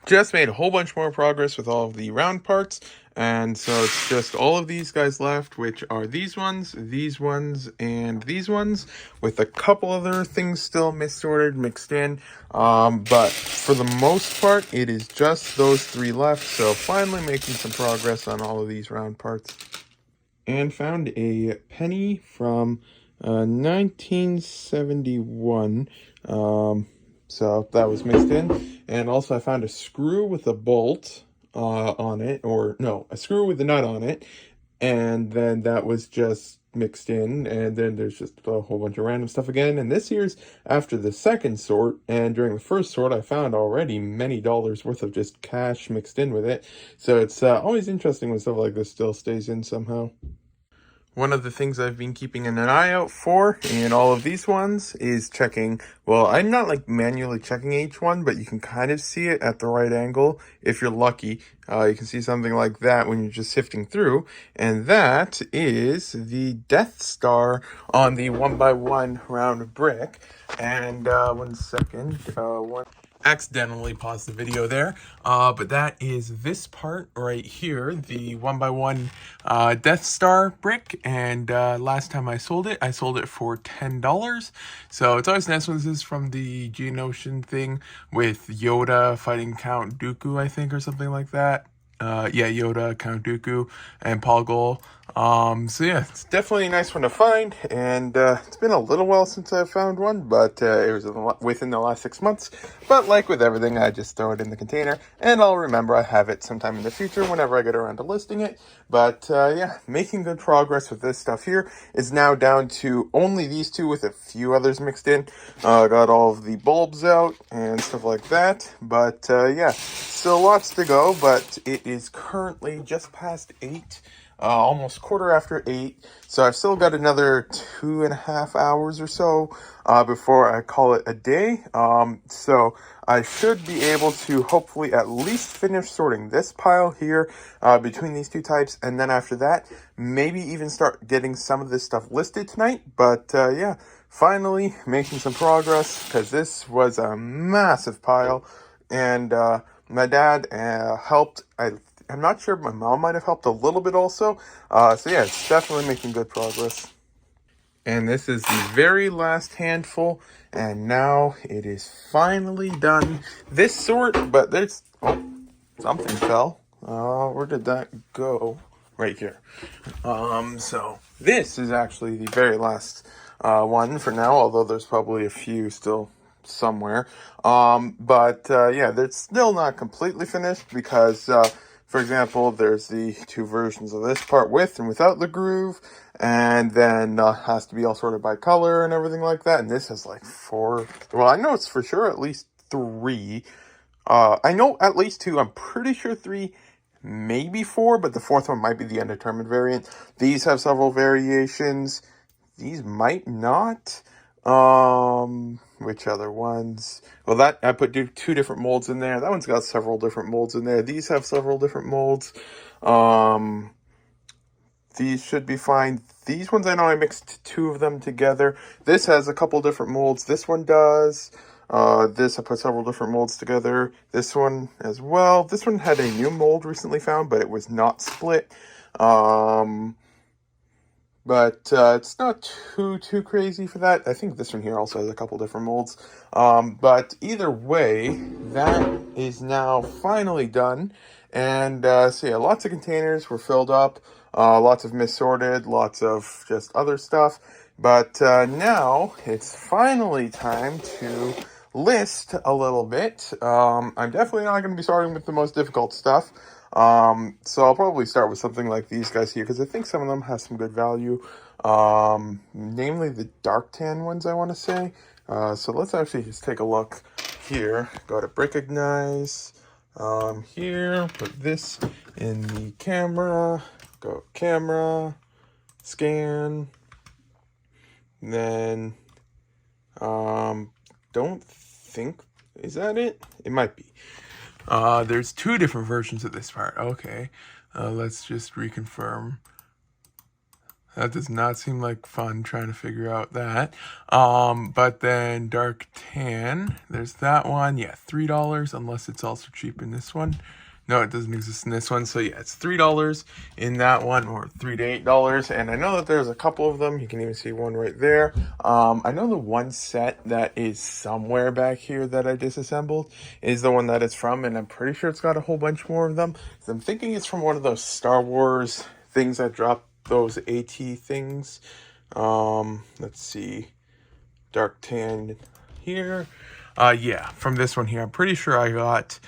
just made a whole bunch more progress with all of the round parts, and so it's just all of these guys left, which are these ones, and these ones, with a couple other things still missorted, mixed in, but for the most part, it is just those three left, so finally making some progress on all of these round parts. And found a penny from 1971, so that was mixed in. And also I found a screw with a bolt on it, or no, a screw with a nut on it, and then that was just mixed in. And then there's just a whole bunch of random stuff again. And this year's after the second sort, and during the first sort I found already many dollars worth of just cash mixed in with it. So it's always interesting when stuff like this still stays in somehow. One of the things I've been keeping an eye out for in all of these ones is checking, well, I'm not like manually checking each one, but you can kind of see it at the right angle if you're lucky. You can see something like that when you're just sifting through, and that is the Death Star on the 1x1 round brick. And one second, accidentally paused the video there, but that is this part right here, the 1x1 Death Star brick, and last time I sold it for $10. So it's always nice when this is from the Geonosian thing with Yoda fighting Count Dooku, I think, or something like that. Yeah, Yoda, Count Dooku, and Poggle. So yeah, it's definitely a nice one to find, and it's been a little while since I found one, but it was within the last 6 months. But like with everything, I just throw it in the container, and I'll remember I have it sometime in the future whenever I get around to listing it. But yeah, making good progress with this stuff here. Is now down to only these two with a few others mixed in. Got all of the bulbs out and stuff like that, but yeah, still lots to go, but it is currently just past 8. Almost quarter after 8, so I've still got another 2.5 hours or so before I call it a day. So I should be able to hopefully at least finish sorting this pile here between these two types, and then after that, maybe even start getting some of this stuff listed tonight. But yeah, finally making some progress, because this was a massive pile, and my dad helped. I'm not sure, my mom might have helped a little bit also. So yeah, it's definitely making good progress. And this is the very last handful, and now it is finally done. This sort, but there's, oh, something fell. Where did that go? Right here. So this is actually the very last one for now, although there's probably a few still somewhere. But yeah, it's still not completely finished because for example, there's the two versions of this part with and without the groove, and then has to be all sorted by color and everything like that. And this has like 4, well, I know it's for sure at least 3. I know at least 2, I'm pretty sure 3, maybe 4, but the 4th one might be the undetermined variant. These have several variations. These might not. Which other ones? Well, that I put 2 different molds in there. That one's got several different molds in there. These have several different molds. These should be fine. These ones, I know I mixed 2 of them together. This has a couple different molds. This one does. This I put several different molds together. This one as well. This one had a new mold recently found, but it was not split. But it's not too crazy for that. I think this one here also has a couple different molds. But either way, that is now finally done. And so yeah, lots of containers were filled up. Lots of missorted, lots of just other stuff. But now it's finally time to list a little bit. I'm definitely not going to be starting with the most difficult stuff. So I'll probably start with something like these guys here, because I think some of them have some good value, namely the dark tan ones, I want to say. So let's actually just take a look here. Go to Bricklink, here, put this in the camera, go camera, scan, then, don't think, is that it? It might be. There's 2 different versions of this part. Okay. Let's just reconfirm That does not seem like fun trying to figure out that. But then dark tan, there's that one. Yeah, $3 unless it's also cheap in this one. No, it doesn't exist in this one. So yeah, it's $3 in that one, or $3 to $8. And I know that there's a couple of them. You can even see one right there. I know the one set that is somewhere back here that I disassembled is the one that it's from, and I'm pretty sure it's got a whole bunch more of them. So I'm thinking it's from one of those Star Wars things that drop those AT things. Let's see, dark tan here. Yeah, from this one here. I'm pretty sure I got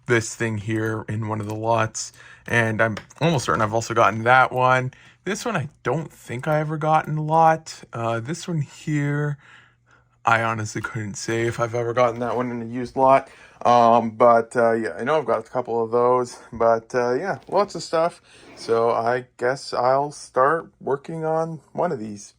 this thing here in one of the lots, and I'm almost certain I've also gotten that one. This one I don't think I ever gotten a lot. This one here, I honestly couldn't say if I've ever gotten that one in a used lot. But yeah, I know I've got a couple of those, but yeah, lots of stuff. So I guess I'll start working on one of these.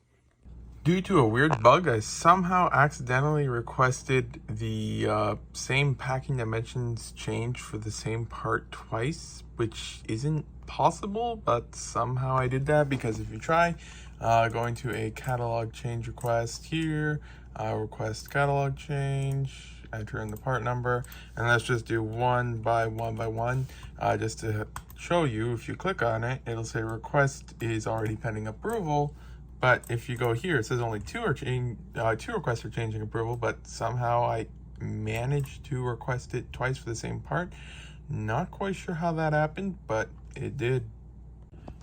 Due to a weird bug, I somehow accidentally requested the same packing dimensions change for the same part twice, which isn't possible, but somehow I did that. Because if you try going to a catalog change request here, request catalog change, enter in the part number, and let's just do one by one, just to show you. If you click on it, it'll say request is already pending approval. But if you go here, it says only two requests are changing approval, but somehow I managed to request it twice for the same part. Not quite sure how that happened, but it did.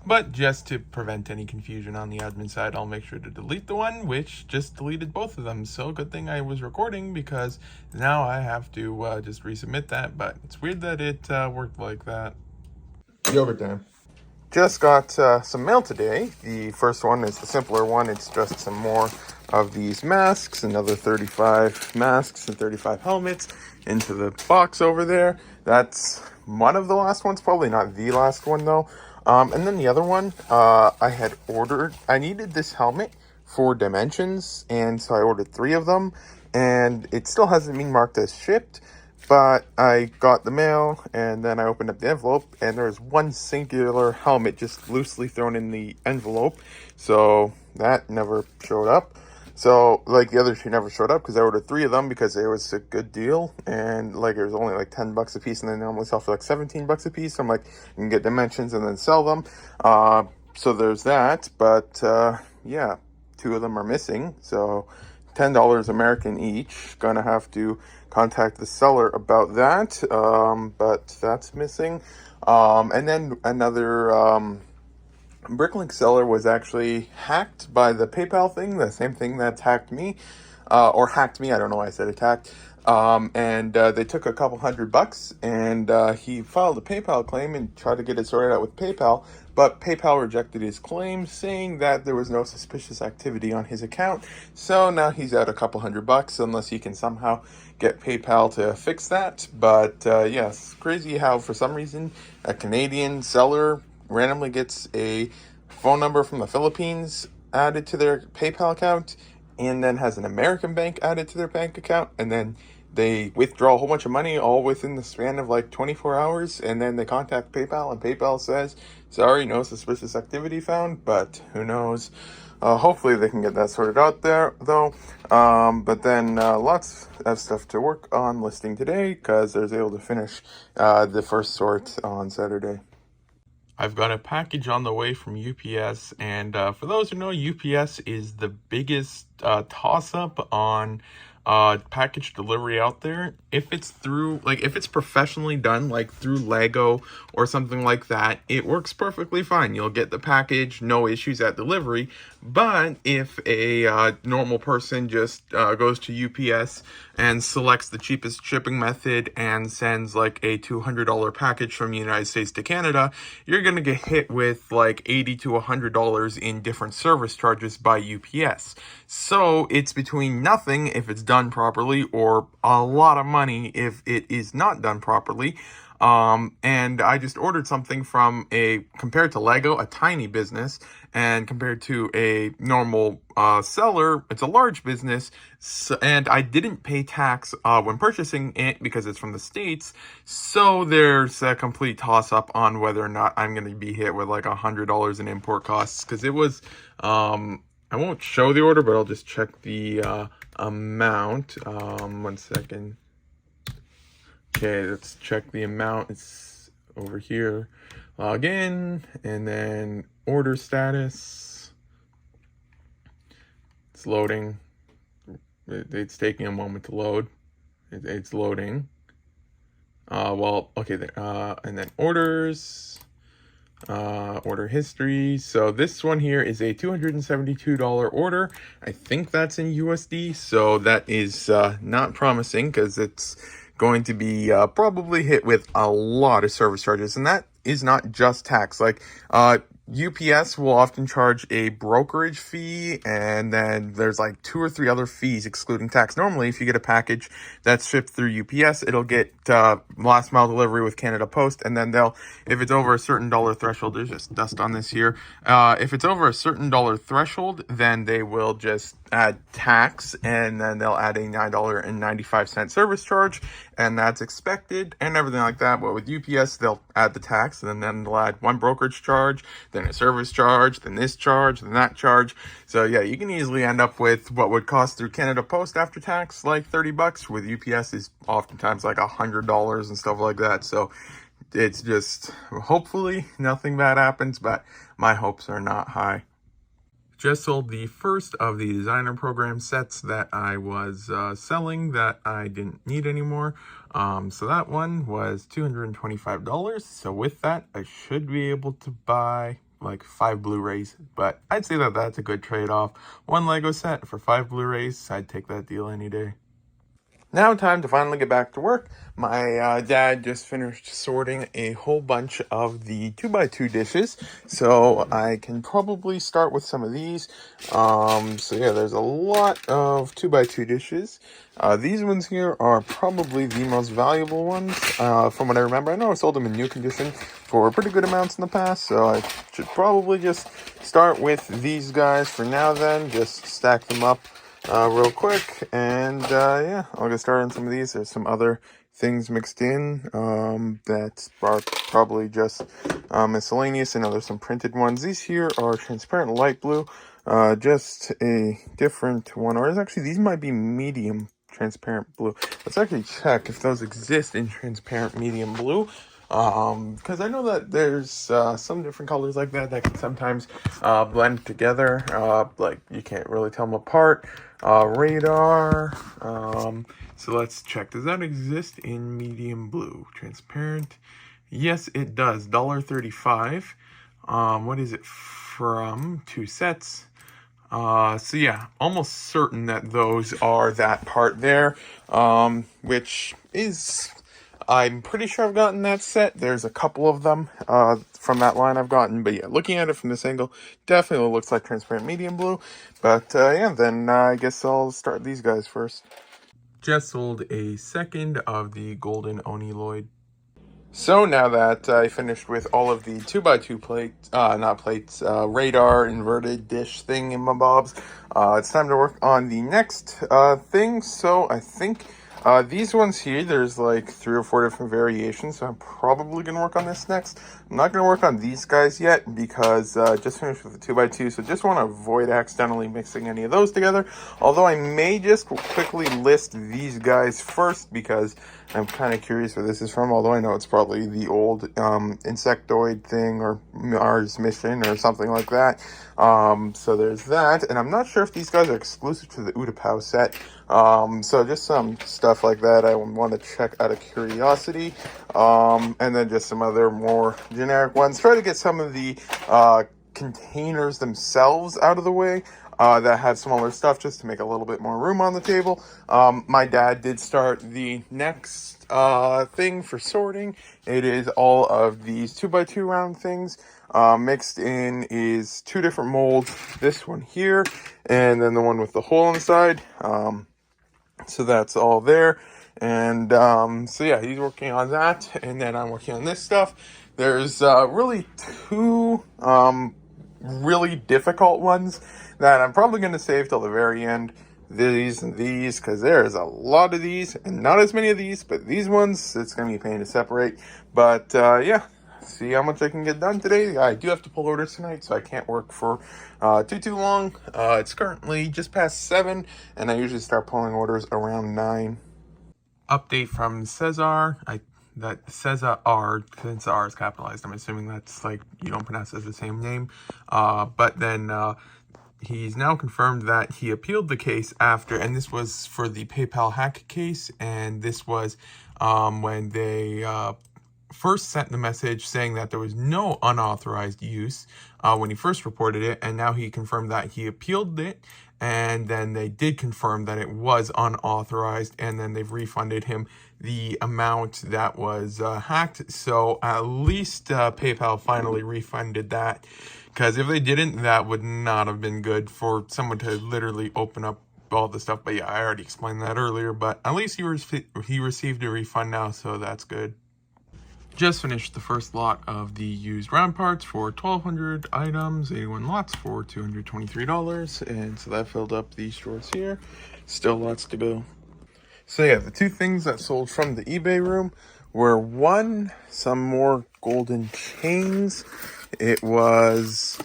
But just to prevent any confusion on the admin side, I'll make sure to delete the one which just deleted both of them. So good thing I was recording, because now I have to just resubmit that. But it's weird that it worked like that. Yogurt time. Just got some mail today. The first one is the simpler one. It's just some more of these masks, another 35 masks and 35 helmets into the box over there. That's one of the last ones, probably not the last one though. And then the other one, I needed this helmet for dimensions, and so I ordered 3 of them, and it still hasn't been marked as shipped. But I got the mail, and then I opened up the envelope, and there's one singular helmet just loosely thrown in the envelope. So that never showed up. So, like, the other 2 never showed up because I ordered 3 of them because it was a good deal. And, like, it was only like $10 a piece, and they normally sell for like $17 a piece. So I'm like, you can get dimensions and then sell them. So there's that. But, yeah, 2 of them are missing. So $10 American each. Gonna have to contact the seller about that, but that's missing. And then another Bricklink seller was actually hacked by the PayPal thing, the same thing that's hacked me, or hacked me, I don't know why I said attacked. And they took a couple $100, and he filed a PayPal claim and tried to get it sorted out with PayPal, but PayPal rejected his claim, saying that there was no suspicious activity on his account. So now he's out a couple $100 unless he can somehow get PayPal to fix that. But yes, crazy how for some reason a Canadian seller randomly gets a phone number from the Philippines added to their PayPal account, and then has an American bank added to their bank account, and then they withdraw a whole bunch of money all within the span of like 24 hours, and then they contact PayPal, and PayPal says, sorry, no suspicious activity found. But who knows? Hopefully they can get that sorted out there, though. But then lots of stuff to work on listing today, because I was able to finish the first sort on Saturday. I've got a package on the way from UPS, and for those who know, UPS is the biggest toss-up on package delivery out there. If it's if it's professionally done, like through Lego or something like that, it works perfectly fine. You'll get the package, no issues at delivery. But if a normal person just goes to UPS and selects the cheapest shipping method and sends like a $200 package from the United States to Canada, you're going to get hit with like $80 to $100 in different service charges by UPS. So it's between nothing if it's done done properly, or a lot of money if it is not done properly. And I just ordered something from compared to Lego, a tiny business, and compared to a normal seller, it's a large business. So, and I didn't pay tax when purchasing it because it's from the States. So there's a complete toss up on whether or not I'm going to be hit with like $100 in import costs, because it was, I won't show the order, but I'll just check the amount. 1 second. Okay, let's check the amount. It's over here. Log in, and then order status. It's loading. It's taking a moment to load. It's loading. Okay, there. And then orders. Order history. So this one here is a $272 order. I think that's in USD. So that is not promising, because it's going to be probably hit with a lot of service charges, and that is not just tax. Like UPS will often charge a brokerage fee, and then there's like 2 or 3 other fees excluding tax. Normally, if you get a package that's shipped through UPS, it'll get last mile delivery with Canada Post, and then if it's over a certain dollar threshold, there's just dust on this here. If it's over a certain dollar threshold, then they will just add tax, and then they'll add a $9.95 service charge, and that's expected and everything like that. But with UPS, they'll add the tax, and then they'll add one brokerage charge, then a service charge, then this charge, then that charge. So yeah, you can easily end up with what would cost through Canada Post after tax like $30. With UPS is oftentimes like $100 and stuff like that. So it's just, hopefully nothing bad happens, but my hopes are not high. Just sold the first of the designer program sets that I was selling that I didn't need anymore. So that one was $225. So with that, I should be able to buy like 5 Blu-rays, but I'd say that that's a good trade-off. 1 Lego set for 5 Blu-rays, I'd take that deal any day. Now time to finally get back to work. My dad just finished sorting a whole bunch of the 2x2 dishes, so I can probably start with some of these. So yeah, there's a lot of 2x2 dishes. These ones here are probably the most valuable ones, from what I remember. I know I sold them in new condition for pretty good amounts in the past, so I should probably just start with these guys for now then, just stack them up real quick, and yeah, I'll get started on some of these. There's some other things mixed in that are probably just miscellaneous, and there's some printed ones. These here are transparent light blue, just a different one, or actually these might be medium transparent blue. Let's actually check if those exist in transparent medium blue. Because I know that there's some different colors like that can sometimes blend together. Like you can't really tell them apart. Radar. So let's check. Does that exist in medium blue? Transparent? Yes, it does. $1.35. What is it from? 2 sets. So yeah, almost certain that those are that part there, which is, I'm pretty sure I've gotten that set. There's a couple of them from that line I've gotten, but yeah, looking at it from this angle, definitely looks like transparent medium blue. But yeah, then I guess I'll start these guys first. Just sold a second of the golden Oniloid. So now that I finished with all of the 2x2 plates, not plates, radar, inverted dish thing in my bobs, it's time to work on the next thing. So I think these ones here, there's like 3 or 4 different variations, so I'm probably going to work on this next. I'm not going to work on these guys yet because just finished with the 2x2, so just want to avoid accidentally mixing any of those together. Although I may just quickly list these guys first because I'm kind of curious where this is from, although I know it's probably the old insectoid thing or Mars mission or something like that. So there's that, and I'm not sure if these guys are exclusive to the Utapau set. So just some stuff like that I want to check out of curiosity. And then just some other more generic ones. Try to get some of the containers themselves out of the way that have smaller stuff, just to make a little bit more room on the table. My dad did start the next thing for sorting. It is all of these 2x2 round things. Mixed in is 2 different molds. This one here, and then the one with the hole inside. So that's all there. And so yeah, he's working on that, and then I'm working on this stuff. There's really two really difficult ones that I'm probably going to save till the very end. These and these, because there's a lot of these, and not as many of these, but these ones, it's going to be a pain to separate. But yeah, see how much I can get done today. I do have to pull orders tonight, so I can't work for too long. It's currently just past 7, and I usually start pulling orders around 9. Update from Cesar. That Cesar R, since the R is capitalized, I'm assuming that's like you don't pronounce it as the same name. But then he's now confirmed that he appealed the case after, and this was for the PayPal hack case, and this was when they first sent the message saying that there was no unauthorized use when he first reported it, and now he confirmed that he appealed it, and then they did confirm that it was unauthorized, and then they've refunded him the amount that was hacked. So at least PayPal finally refunded that, because if they didn't, that would not have been good for someone to literally open up all the stuff. But yeah, I already explained that earlier, but at least he received a refund now, so that's good. Just finished the first lot of the used round parts for 1,200 items, 81 lots for $223, and so that filled up these drawers here. Still lots to go. So yeah, the two things that sold from the eBay room were, one, some more golden chains. It was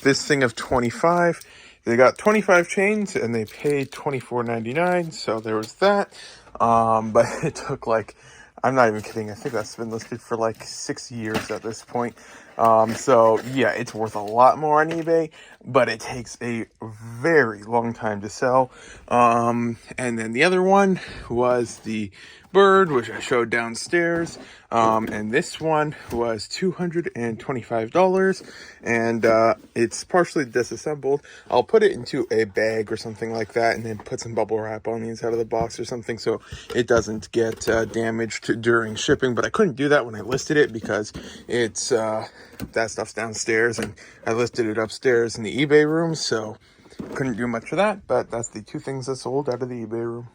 this thing of 25. They got 25 chains and they paid $24.99, so there was that. But it took like, I'm not even kidding, I think that's been listed for like 6 years at this point. So yeah, it's worth a lot more on eBay, but it takes a very long time to sell. And then the other one was the bird, which I showed downstairs. And this one was $225, and it's partially disassembled. I'll put it into a bag or something like that, and then put some bubble wrap on the inside of the box or something so it doesn't get damaged during shipping. But I couldn't do that when I listed it because it's that stuff's downstairs, and I listed it upstairs in the eBay room, so couldn't do much for that. But that's the two things that sold out of the eBay room.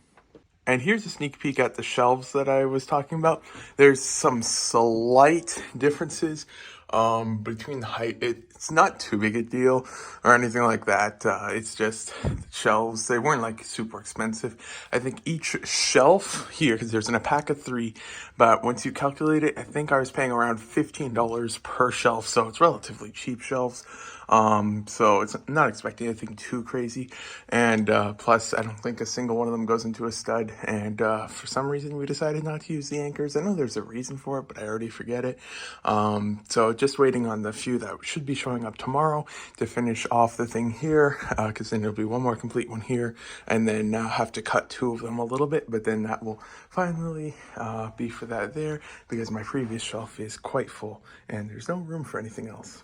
And here's a sneak peek at the shelves that I was talking about. There's some slight differences between the height. It's not too big a deal or anything like that. It's just the shelves. They weren't like super expensive. I think each shelf here, because there's in a pack of 3, but once you calculate it, I think I was paying around $15 per shelf. So it's relatively cheap shelves. So it's not expecting anything too crazy. And plus, I don't think a single one of them goes into a stud. And for some reason, we decided not to use the anchors. I know there's a reason for it, but I already forget it. So just waiting on the few that should be showing up tomorrow to finish off the thing here, because then there'll be one more complete one here, and then I'll have to cut 2 of them a little bit, but then that will finally be for that there, because my previous shelf is quite full and there's no room for anything else.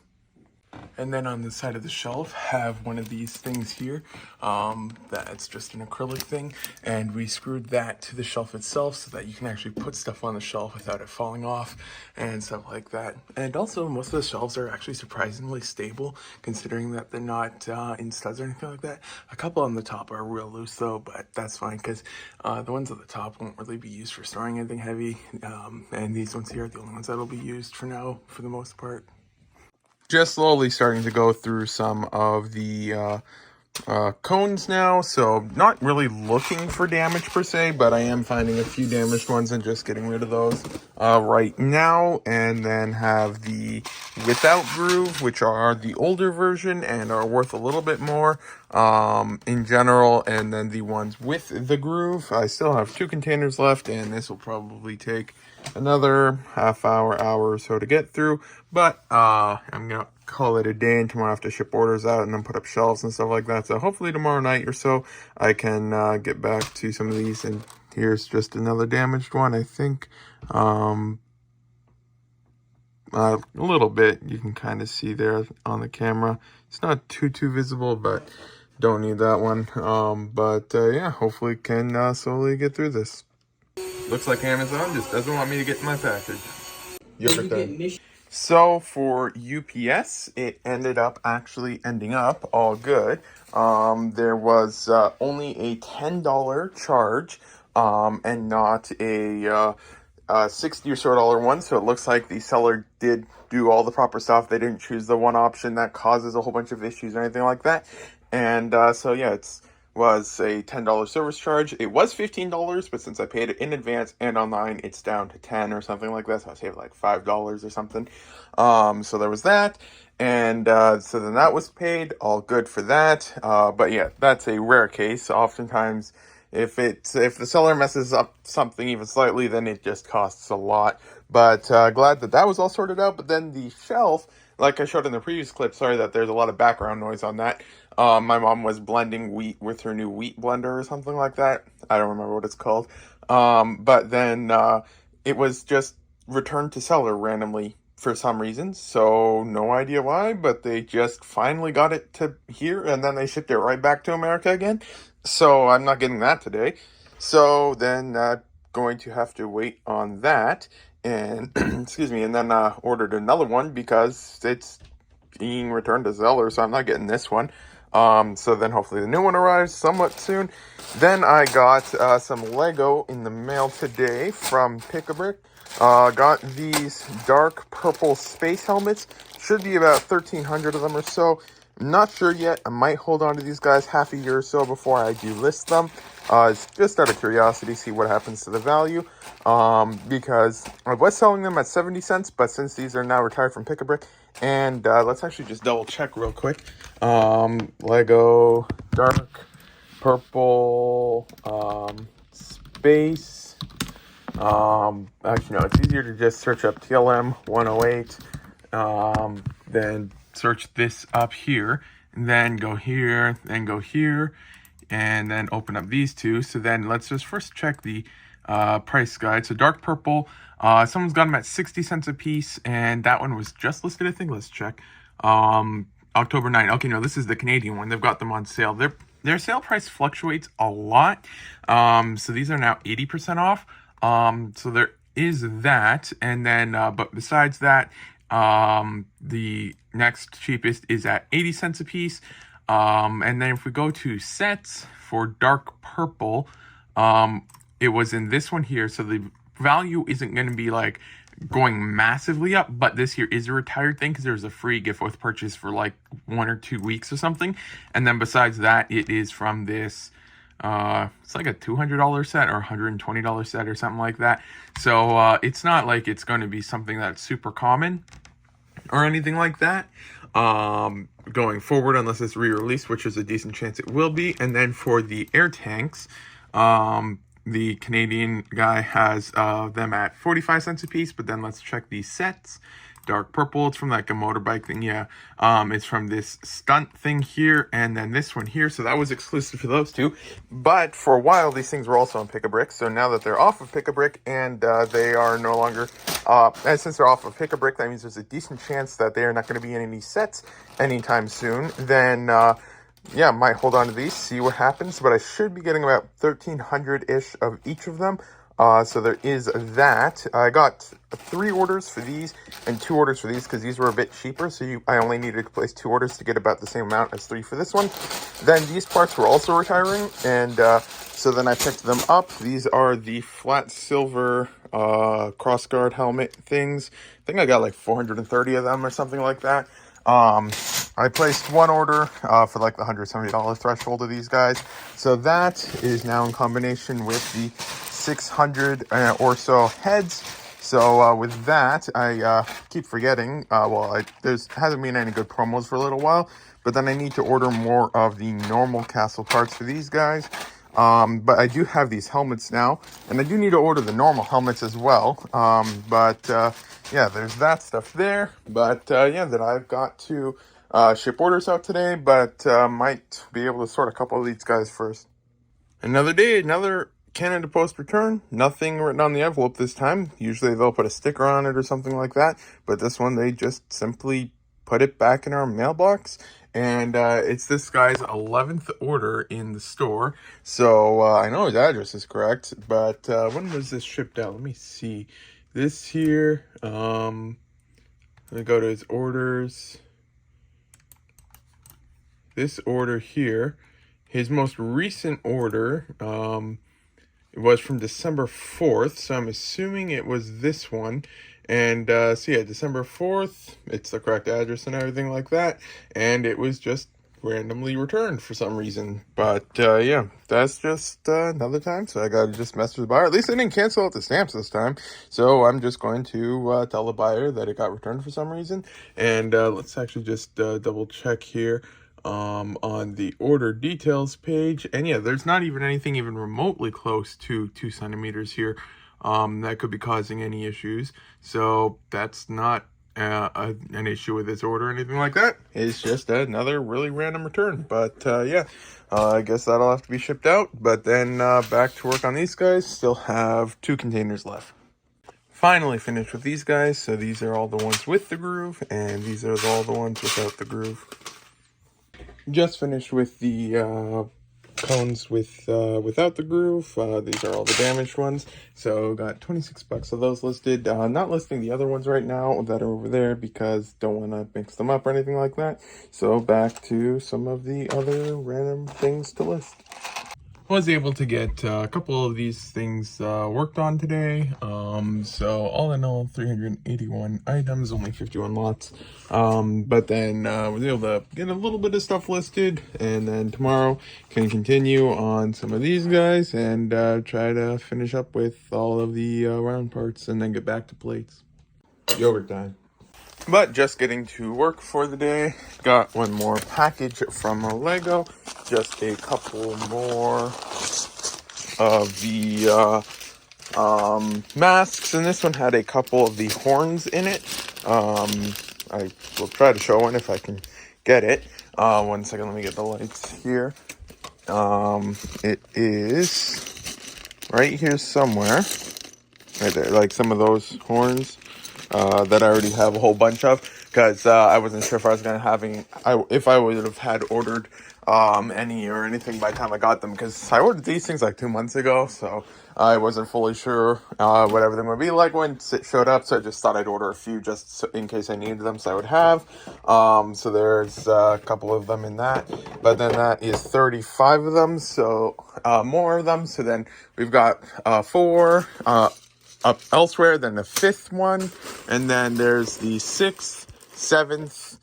And then on the side of the shelf, have one of these things here. That's just an acrylic thing. And we screwed that to the shelf itself so that you can actually put stuff on the shelf without it falling off and stuff like that. And also, most of the shelves are actually surprisingly stable, considering that they're not in studs or anything like that. A couple on the top are real loose though, but that's fine because the ones at the top won't really be used for storing anything heavy. And these ones here are the only ones that'll be used for now, for the most part. Just slowly starting to go through some of the cones now, so not really looking for damage per se, but I am finding a few damaged ones and just getting rid of those right now. And then have the without groove, which are the older version and are worth a little bit more in general, and then the ones with the groove. I still have 2 containers left, and this will probably take another half hour or so to get through, but I'm gonna call it a day, and tomorrow I have to ship orders out and then put up shelves and stuff like that. So hopefully tomorrow night or so I can get back to some of these. And here's just another damaged one, I think. A little bit, you can kind of see there on the camera. It's not too visible, but don't need that one. Yeah, hopefully can slowly get through this. Looks like Amazon just doesn't want me to get my package. So for UPS, it ending up all good. There was only a $10 charge, and not a 60 or so dollar one. So it looks like the seller did do all the proper stuff. They didn't choose the one option that causes a whole bunch of issues or anything like that. And so yeah, it's was a $10 service charge. It was $15, but since I paid it in advance and online, it's down to 10 or something like that. So I saved like $5 or something. So there was that. And so then that was paid. All good for that. But yeah, that's a rare case. Oftentimes, if the seller messes up something even slightly, then it just costs a lot. But glad that that was all sorted out. But then the shelf, like I showed in the previous clip, sorry that there's a lot of background noise on that. My mom was blending wheat with her new wheat blender or something like that. I don't remember what it's called. But then it was just returned to seller randomly for some reason. So no idea why, but they just finally got it to here and then they shipped it right back to America again. So I'm not getting that today. So then going to have to wait on that. And excuse me, and then ordered another one because it's being returned to seller, so I'm not getting this one. So then hopefully the new one arrives somewhat soon. Then I got some Lego in the mail today from Pick-a-Brick. Got these dark purple space helmets. Should be about 1,300 of them or so. I'm not sure yet. I might hold on to these guys half a year or so before I delist them. It's just out of curiosity, see what happens to the value. Because I was selling them at 70 cents, but since these are now retired from Pick-a-Brick, and let's actually just double check real quick. Lego dark purple space. Actually, no, it's easier to just search up TLM 108. Then search this up here, and then go here, then go here, and then open up these two. So then let's just first check the price guide. So dark purple, someone's got them at 60 cents a piece, and that one was just listed, I think. Let's check. October 9. Okay, no, this is the Canadian one. They've got them on sale. Their sale price fluctuates a lot. So these are now 80% off. So there is that, and then but besides that, the next cheapest is at 80 cents a piece. And then if we go to sets for dark purple, it was in this one here. So the value isn't going to be like going massively up, but this here is a retired thing because there's a free gift with purchase for like 1 or 2 weeks or something. And then besides that, it is from this, it's like a $200 set or $120 set or something like that. So it's not like it's going to be something that's super common or anything like that going forward, unless it's re-released, which is a decent chance it will be. And then for the air tanks, the Canadian guy has them at 45 cents a piece, but then let's check these sets. Dark purple, it's from like a motorbike thing, yeah. It's from this stunt thing here, and then this one here, so that was exclusive to those two. But for a while, these things were also on Pick-a-Brick, so now that they're off of Pick-a-Brick, and they are no longer, and since they're off of Pick-a-Brick, that means there's a decent chance that they are not going to be in any sets anytime soon. Then, yeah, might hold on to these, see what happens, but I should be getting about 1,300-ish of each of them. So there is that. I got 3 orders for these and 2 orders for these because these were a bit cheaper. So I only needed to place 2 orders to get about the same amount as 3 for this one. Then these parts were also retiring, and so then I picked them up. These are the flat silver crossguard helmet things. I think I got like 430 of them or something like that. I placed 1 order for like the $170 threshold of these guys. So that is now in combination with the 600 or so heads. So with that, I keep forgetting. There hasn't been any good promos for a little while, but then I need to order more of the normal castle parts for these guys. But I do have these helmets now, and I do need to order the normal helmets as well. Yeah, there's that stuff there. But yeah, that I've got to ship orders out today, but might be able to sort a couple of these guys first. Another day, another Canada Post return. Nothing written on the envelope this time. Usually they'll put a sticker on it or something like that, but this one they just simply put it back in our mailbox. And it's this guy's 11th order in the store. So I know his address is correct, but when was this shipped out? Let me see. This here, I go to his orders. This order here, his most recent order, it was from December 4th, so I'm assuming it was this one. And so yeah, December 4th, it's the correct address and everything like that. And it was just randomly returned for some reason. But yeah, that's just another time. So I got to just mess with the buyer. At least I didn't cancel out the stamps this time. So I'm just going to tell the buyer that it got returned for some reason. And let's actually just double check here on the order details page. And yeah, there's not even anything even remotely close to 2 centimeters here that could be causing any issues. So that's not an issue with this order or anything like that. It's just another really random return. But yeah, I guess that'll have to be shipped out. But then back to work on these guys. Still have 2 containers left. Finally finished with these guys. So these are all the ones with the groove, and these are all the ones without the groove. Just finished with the cones without the groove. These are all the damaged ones. So got 26 bucks of those listed. Not listing the other ones right now that are over there because don't want to mix them up or anything like that. So back to some of the other random things to list. Was able to get a couple of these things worked on today. So all in all, 381 items, only 51 lots. But then was able to get a little bit of stuff listed, and then tomorrow can continue on some of these guys and try to finish up with all of the round parts and then get back to plates. Yogurt time. But just getting to work for the day. Got one more package from Lego. Just a couple more of the masks. And this one had a couple of the horns in it. I will try to show one if I can get it. 1 second, let me get the lights here. It is right here somewhere. Right there, like some of those horns. That I already have a whole bunch of, because I wasn't sure if I was gonna if I would have had ordered any or anything by the time I got them, because I ordered these things like 2 months ago, so I wasn't fully sure what everything would be like when it showed up. So I just thought I'd order a few just in case I needed them, so I would have. So there's a couple of them in that, but then that is 35 of them, so more of them. So then we've got 4 up elsewhere, then the 5th one, and then there's the 6th, 7th.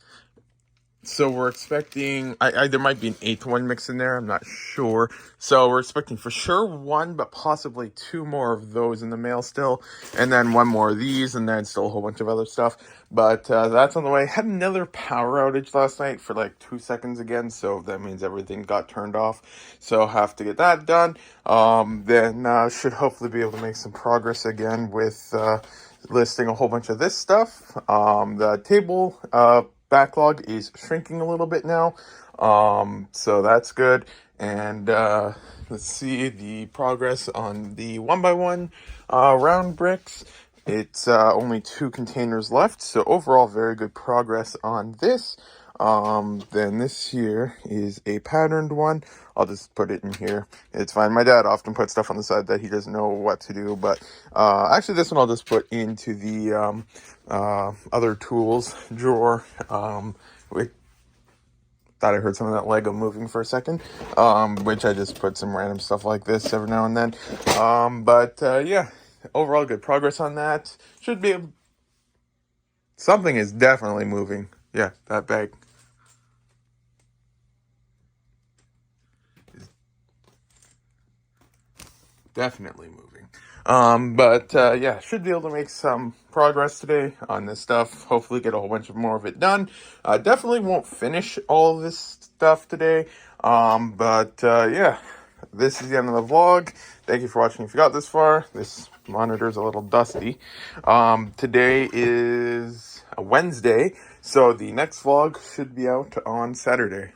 So we're expecting, there might be an 8th one mixed in there, I'm not sure. So we're expecting for sure 1, but possibly 2 more of those in the mail still, and then 1 more of these, and then still a whole bunch of other stuff. But that's on the way. Had another power outage last night for like 2 seconds again, so that means everything got turned off. So have to get that done. Then should hopefully be able to make some progress again with listing a whole bunch of this stuff. The table backlog is shrinking a little bit now, so that's good. And let's see the progress on the 1x1 round bricks. It's only 2 containers left, so overall very good progress on this. Then this here is a patterned one. I'll just put it in here. It's fine. My dad often puts stuff on the side that he doesn't know what to do, but actually this one I'll just put into the other tools drawer. Thought I heard some of that Lego moving for a second, which I just put some random stuff like this every now and then. Yeah, overall good progress on that. Should be something is definitely moving. Yeah, that bag. Definitely moving. Yeah, should be able to make some progress today on this stuff. Hopefully get a whole bunch of more of it done. Definitely won't finish all of this stuff today. Yeah, this is the end of the vlog. Thank you for watching if you got this far. This monitor's a little dusty. Today is a Wednesday, so the next vlog should be out on Saturday.